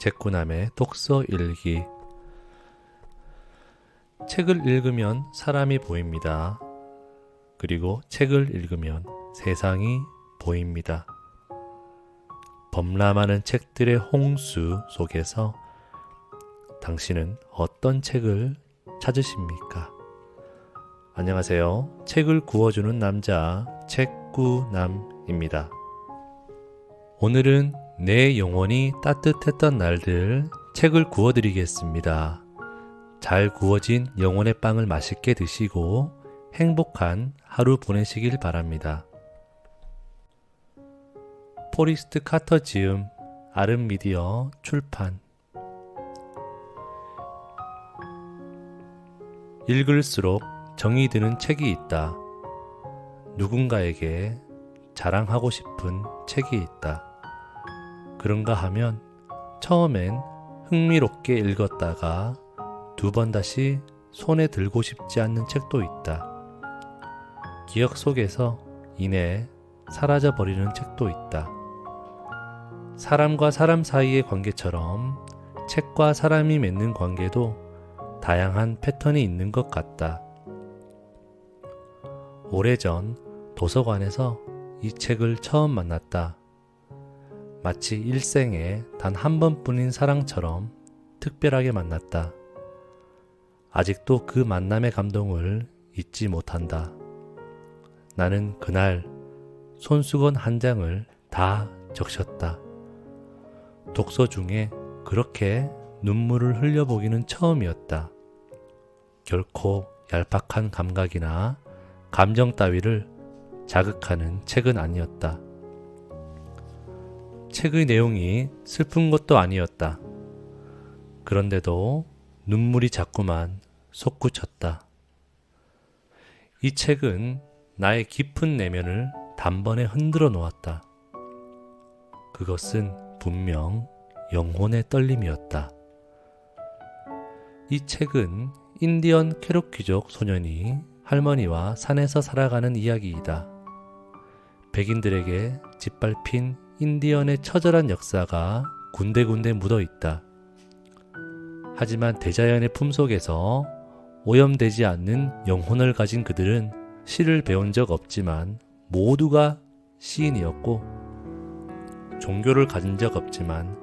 제꾸남의 독서 일기. 책을 읽으면 사람이 보입니다. 그리고 책을 읽으면 세상이 보입니다. 범람하는 책들의 홍수 속에서 당신은 어떤 책을 찾으십니까? 안녕하세요. 책을 구워주는 남자 책구남입니다. 오늘은 내 영혼이 따뜻했던 날들 책을 구워드리겠습니다. 잘 구워진 영혼의 빵을 맛있게 드시고 행복한 하루 보내시길 바랍니다. 포리스트 카터 지음, 아름미디어 출판. 읽을수록 정이 드는 책이 있다. 누군가에게 자랑하고 싶은 책이 있다. 그런가 하면 처음엔 흥미롭게 읽었다가 두 번 다시 손에 들고 싶지 않는 책도 있다. 기억 속에서 이내 사라져버리는 책도 있다. 사람과 사람 사이의 관계처럼 책과 사람이 맺는 관계도 다양한 패턴이 있는 것 같다. 오래전 도서관에서 이 책을 처음 만났다. 마치 일생에 단 한 번뿐인 사랑처럼 특별하게 만났다. 아직도 그 만남의 감동을 잊지 못한다. 나는 그날 손수건 한 장을 다 적셨다. 독서 중에 그렇게 눈물을 흘려보기는 처음이었다. 결코 얄팍한 감각이나 감정 따위를 자극하는 책은 아니었다. 책의 내용이 슬픈 것도 아니었다. 그런데도 눈물이 자꾸만 솟구쳤다. 이 책은 나의 깊은 내면을 단번에 흔들어 놓았다. 그것은 분명 영혼의 떨림이었다. 이 책은 인디언 캐로키족 소년이 할머니와 산에서 살아가는 이야기이다. 백인들에게 짓밟힌 인디언의 처절한 역사가 군데군데 묻어 있다. 하지만 대자연의 품속에서 오염되지 않는 영혼을 가진 그들은 시를 배운 적 없지만 모두가 시인이었고, 종교를 가진 적 없지만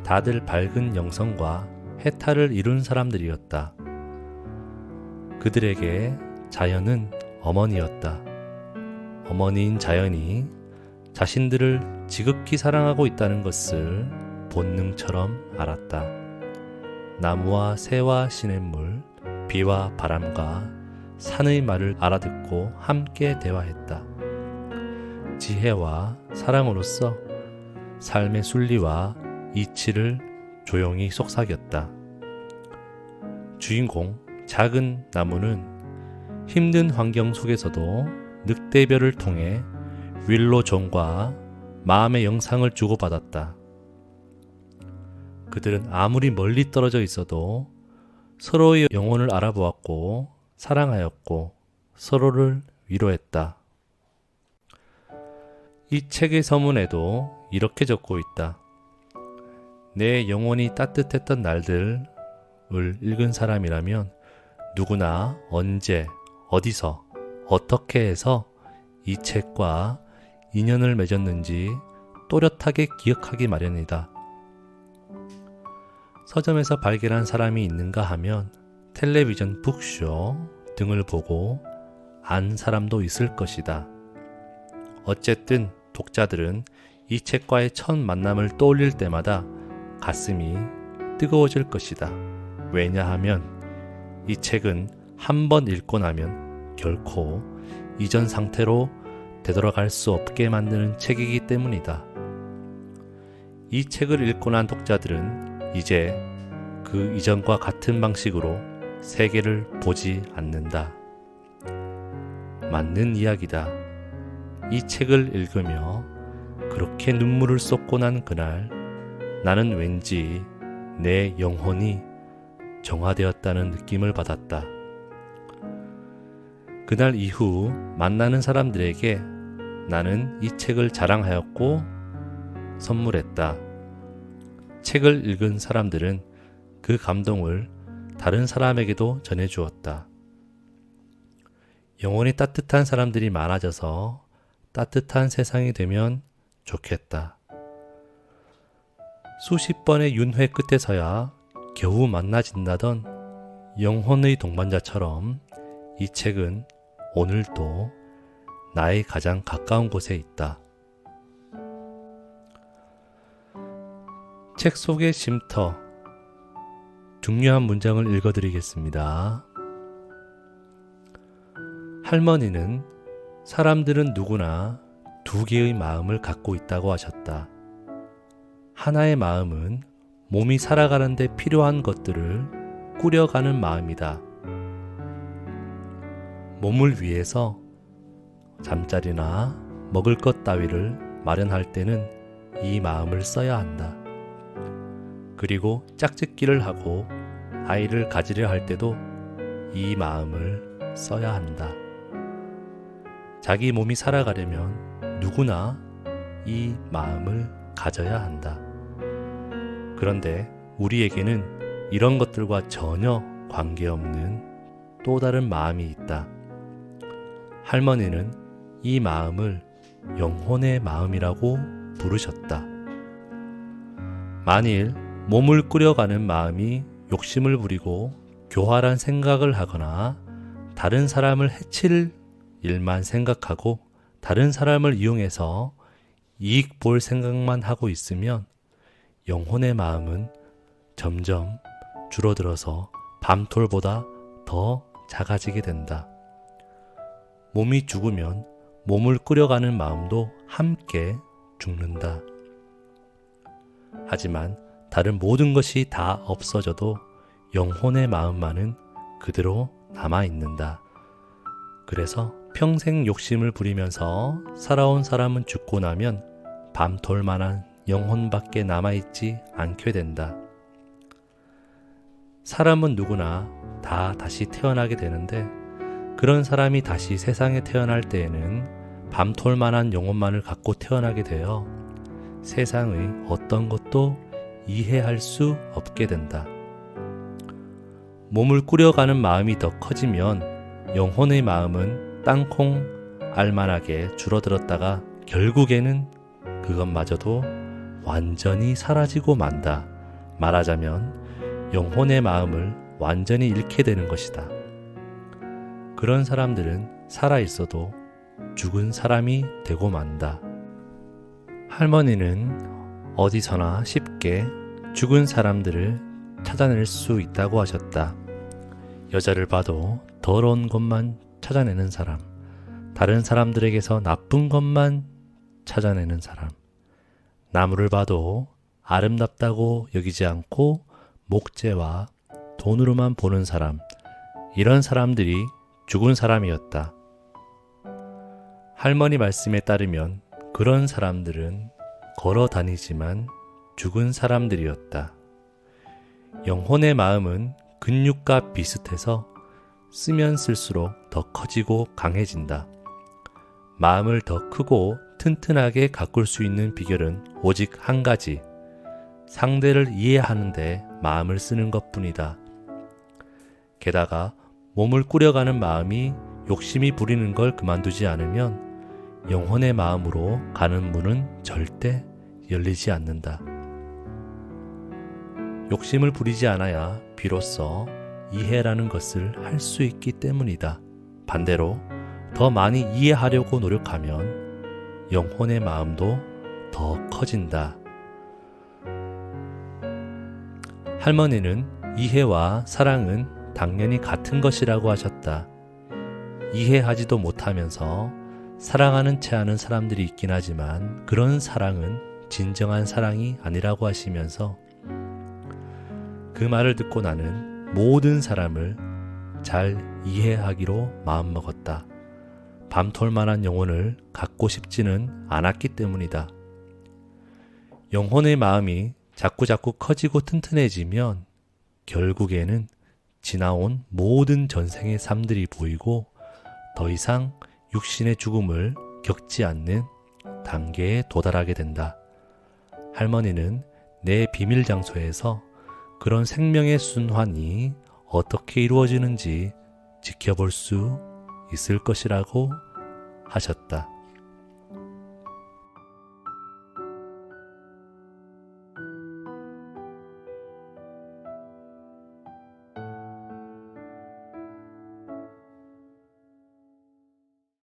다들 밝은 영성과 해탈을 이룬 사람들이었다. 그들에게 자연은 어머니였다. 어머니인 자연이 자신들을 지극히 사랑하고 있다는 것을 본능처럼 알았다. 나무와 새와 시냇물, 비와 바람과 산의 말을 알아듣고 함께 대화했다. 지혜와 사랑으로서 삶의 순리와 이치를 조용히 속삭였다. 주인공 작은 나무는 힘든 환경 속에서도 늑대별을 통해 윌로종과 마음의 영상을 주고받았다. 그들은 아무리 멀리 떨어져 있어도 서로의 영혼을 알아보았고 사랑하였고 서로를 위로했다. 이 책의 서문에도 이렇게 적고 있다. 내 영혼이 따뜻했던 날들을 읽은 사람이라면 누구나 언제, 어디서, 어떻게 해서 이 책과 인연을 맺었는지 또렷하게 기억하기 마련이다. 서점에서 발견한 사람이 있는가 하면 텔레비전 북쇼 등을 보고 안 사람도 있을 것이다. 어쨌든 독자들은 이 책과의 첫 만남을 떠올릴 때마다 가슴이 뜨거워질 것이다. 왜냐하면 이 책은 한 번 읽고 나면 결코 이전 상태로 되돌아갈 수 없게 만드는 책이기 때문이다. 이 책을 읽고 난 독자들은 이제 그 이전과 같은 방식으로 세계를 보지 않는다. 맞는 이야기다. 이 책을 읽으며 그렇게 눈물을 쏟고 난 그날 나는 왠지 내 영혼이 정화되었다는 느낌을 받았다. 그날 이후 만나는 사람들에게 나는 이 책을 자랑하였고 선물했다. 책을 읽은 사람들은 그 감동을 다른 사람에게도 전해주었다. 영혼이 따뜻한 사람들이 많아져서 따뜻한 세상이 되면 좋겠다. 수십 번의 윤회 끝에서야 겨우 만나진다던 영혼의 동반자처럼 이 책은 오늘도 나의 가장 가까운 곳에 있다. 책 속의 쉼터, 중요한 문장을 읽어드리겠습니다. 할머니는 사람들은 누구나 두 개의 마음을 갖고 있다고 하셨다. 하나의 마음은 몸이 살아가는 데 필요한 것들을 꾸려가는 마음이다. 몸을 위해서 잠자리나 먹을 것 따위를 마련할 때는 이 마음을 써야 한다. 그리고 짝짓기를 하고 아이를 가지려 할 때도 이 마음을 써야 한다. 자기 몸이 살아가려면 누구나 이 마음을 가져야 한다. 그런데 우리에게는 이런 것들과 전혀 관계없는 또 다른 마음이 있다. 할머니는 이 마음을 영혼의 마음이라고 부르셨다. 만일 몸을 꾸려가는 마음이 욕심을 부리고 교활한 생각을 하거나 다른 사람을 해칠 일만 생각하고 다른 사람을 이용해서 이익 볼 생각만 하고 있으면 영혼의 마음은 점점 줄어들어서 밤톨보다 더 작아지게 된다. 몸이 죽으면 몸을 꾸려가는 마음도 함께 죽는다. 하지만 다른 모든 것이 다 없어져도 영혼의 마음만은 그대로 남아있는다. 그래서 평생 욕심을 부리면서 살아온 사람은 죽고 나면 밤톨 만한 영혼밖에 남아있지 않게 된다. 사람은 누구나 다 다시 태어나게 되는데 그런 사람이 다시 세상에 태어날 때에는 밤톨 만한 영혼만을 갖고 태어나게 되어 세상의 어떤 것도 이해할 수 없게 된다. 몸을 꾸려가는 마음이 더 커지면 영혼의 마음은 땅콩 알만하게 줄어들었다가 결국에는 그것마저도 완전히 사라지고 만다. 말하자면 영혼의 마음을 완전히 잃게 되는 것이다. 그런 사람들은 살아있어도 죽은 사람이 되고 만다. 할머니는 어디서나 쉽게 죽은 사람들을 찾아낼 수 있다고 하셨다. 여자를 봐도 더러운 것만 찾아내는 사람, 다른 사람들에게서 나쁜 것만 찾아내는 사람, 나무를 봐도 아름답다고 여기지 않고 목재와 돈으로만 보는 사람, 이런 사람들이 죽은 사람이었다. 할머니 말씀에 따르면 그런 사람들은 걸어 다니지만 죽은 사람들이었다. 영혼의 마음은 근육과 비슷해서 쓰면 쓸수록 더 커지고 강해진다. 마음을 더 크고 튼튼하게 가꿀 수 있는 비결은 오직 한 가지, 상대를 이해하는데 마음을 쓰는 것뿐이다. 게다가 몸을 꾸려가는 마음이 욕심이 부리는 걸 그만두지 않으면 영혼의 마음으로 가는 문은 절대 열리지 않는다. 욕심을 부리지 않아야 비로소 이해라는 것을 할 수 있기 때문이다. 반대로 더 많이 이해하려고 노력하면 영혼의 마음도 더 커진다. 할머니는 이해와 사랑은 당연히 같은 것이라고 하셨다. 이해하지도 못하면서 사랑하는 채 하는 사람들이 있긴 하지만 그런 사랑은 진정한 사랑이 아니라고 하시면서 그 말을 듣고 나는 모든 사람을 잘 이해하기로 마음먹었다. 밤톨만한 영혼을 갖고 싶지는 않았기 때문이다. 영혼의 마음이 자꾸자꾸 커지고 튼튼해지면 결국에는 지나온 모든 전생의 삶들이 보이고 더 이상 육신의 죽음을 겪지 않는 단계에 도달하게 된다. 할머니는 내 비밀 장소에서 그런 생명의 순환이 어떻게 이루어지는지 지켜볼 수 있을 것이라고 하셨다.